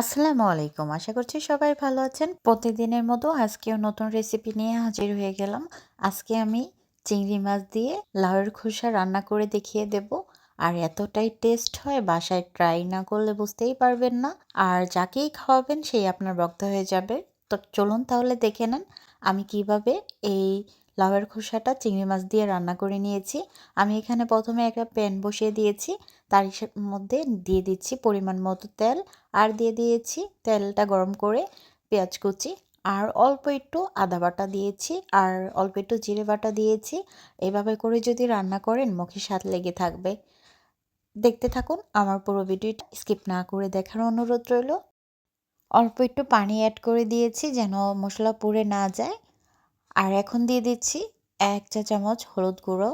আসসালামু আলাইকুম। আশা করছি সবাই ভালো আছেন। প্রতিদিনের মতো আজকেও নতুন রেসিপি নিয়ে হাজির হয়ে গেলাম। আজকে আমি চিংড়ি মাছ দিয়ে লাউয়ের খোসা রান্না করে দেখিয়ে দেব। আর এতটাই টেস্ট হয়, বাসায় ট্রাই না করলে বুঝতেই পারবেন না। আর যাকেই খাওয়াবেন সেই আপনার ভক্ত হয়ে যাবে। তো চলুন তাহলে দেখে নেন আমি কিভাবে এই লাউয়ের খোসাটা চিংড়ি মাছ দিয়ে রান্না করে নিয়েছি। আমি এখানে প্রথমে একটা প্যান বসিয়ে দিয়েছি। তার মধ্যে দিয়ে দিচ্ছি পরিমাণ মতো তেল। আর দিয়ে দিয়েছি তেলটা গরম করে পেঁয়াজ কুচি আর অল্প একটু আদা বাটা দিয়েছি আর অল্প একটু জিরে বাটা দিয়েছি। এভাবে করে যদি রান্না করেন মুখে স্বাদ লেগে থাকবে। দেখতে থাকুন, আমার পুরো ভিডিওটা স্কিপ না করে দেখার অনুরোধ রইল। অল্প একটু পানি অ্যাড করে দিয়েছি যেন মশলা পুড়ে না যায়। আর এখন দিয়ে দিচ্ছি 1 চা চামচ হলুদ গুঁড়ো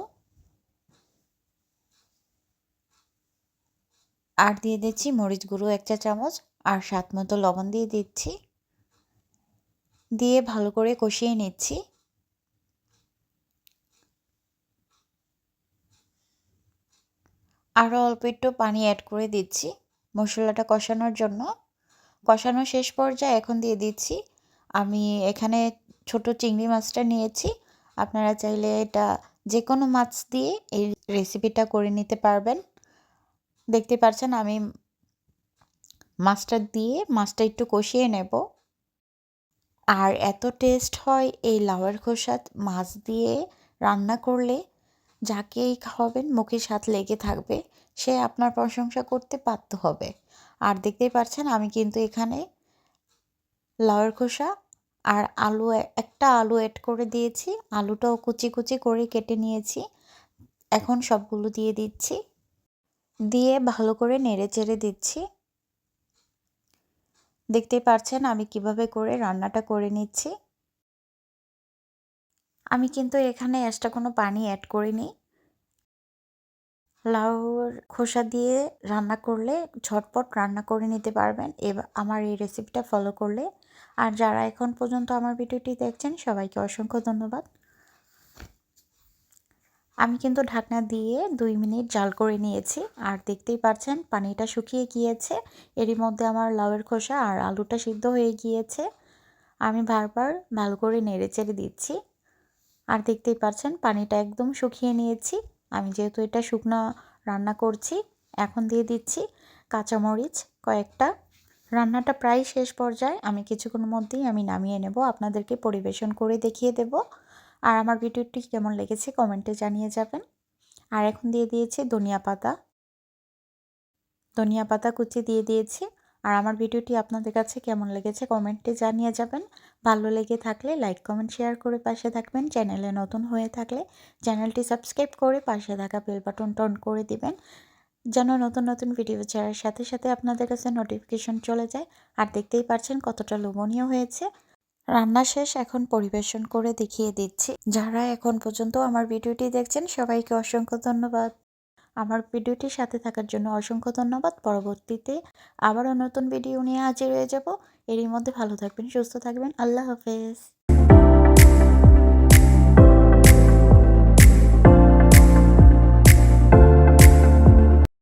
আর দিয়ে দিচ্ছি মরিচ গুঁড়ো 1 চা চামচ আর স্বাদ মতো লবণ দিয়ে দিচ্ছি। দিয়ে ভালো করে কষিয়ে নিচ্ছি। আরও অল্প একটু পানি অ্যাড করে দিচ্ছি মশলাটা কষানোর জন্য। কষানো শেষ পর্যায়ে এখন দিয়ে দিচ্ছি আমি এখানে ছোট চিংড়ি মাছটা নিয়েছি। আপনারা চাইলে এটা যে কোনো মাছ দিয়ে এই রেসিপিটা করে নিতে পারবেন। দেখতে পাচ্ছেন আমি মাছটা দিয়ে মাছটা একটু কষিয়ে নেব। আর এত টেস্ট হয় এই লাউয়ের খোসা মাছ দিয়ে রান্না করলে, যাকেই খাওয়াবেন মুখে স্বাদ লেগে থাকবে, সে আপনার প্রশংসা করতে বাধ্য হবে। আর দেখতেই পাচ্ছেন আমি কিন্তু এখানে লাউয়ের খোসা আর আলু একটা আলু অ্যাড করে দিয়েছি। আলুটাও কুচি কুচি করে কেটে নিয়েছি। এখন সবগুলো দিয়ে দিচ্ছি। দিয়ে ভালো করে নেড়ে চেড়ে দিচ্ছি। দেখতেই পাচ্ছেন আমি কিভাবে করে রান্নাটা করে নিচ্ছি। আমি কিন্তু এখানে এক্সট্রা কোনো পানি অ্যাড করিনি। লাউর খোসা দিয়ে রান্না করলে ঝটপট রান্না করে নিতে পারবেন আমার এই রেসিপিটা ফলো করলে। আর যারা এখন পর্যন্ত আমার ভিডিওটি দেখছেন সবাইকে অসংখ্য ধন্যবাদ। আমি কিন্তু ঢাকনা দিয়ে 2 মিনিট জাল করে নিয়েছি। আর দেখতেই পাচ্ছেন পানিটা শুকিয়ে গিয়েছে। এরই মধ্যে আমার লাউয়ের খোসা আর আলুটা সিদ্ধ হয়ে গিয়েছে। আমি বারবার ভালো করে নেড়ে চেড়ে দিচ্ছি। আর দেখতেই পাচ্ছেন পানিটা একদম শুকিয়ে নিয়েছি। আমি যেহেতু এটা শুকনো রান্না করছি, এখন দিয়ে দিচ্ছি কাঁচামরিচ কয়েকটা। রান্নাটা প্রায় শেষ পর্যায়ে, আমি কিছুক্ষণের মধ্যেই নামিয়ে নেব, আপনাদেরকে পরিবেশন করে দেখিয়ে দেব। আর আমার ভিডিওটি কেমন লেগেছে কমেন্টে জানিয়ে যাবেন। আর এখন দিয়ে দিয়েছি ধনিয়া পাতা কুচি দিয়ে দিয়েছি। আর আমার ভিডিওটি আপনাদের কাছে কেমন লেগেছে কমেন্টে জানিয়ে যাবেন। ভালো লেগে থাকলে লাইক কমেন্ট শেয়ার করে পাশে থাকবেন। চ্যানেলে নতুন হয়ে থাকলে চ্যানেলটি সাবস্ক্রাইব করে পাশে থাকা বেল বাটনটা অন করে দিবেন, যেন নতুন নতুন ভিডিও ছাড়ার সাথে সাথে আপনাদের কাছে নোটিফিকেশন চলে যায়। আর দেখতেই পাচ্ছেন কতটা লোভনীয় হয়েছে। রান্না শেষ, এখন পরিবেশন করে দেখিয়ে দিচ্ছি। যারা এখন পর্যন্ত আমার ভিডিওটি দেখছেন সবাইকে অসংখ্য ধন্যবাদ। আমার ভিডিওটির সাথে থাকার জন্য অসংখ্য ধন্যবাদ। পরবর্তীতে আবারও নতুন ভিডিও নিয়ে হাজির হয়ে যাব। এরই মধ্যে ভালো থাকবেন, সুস্থ থাকবেন। আল্লাহ হাফেজ।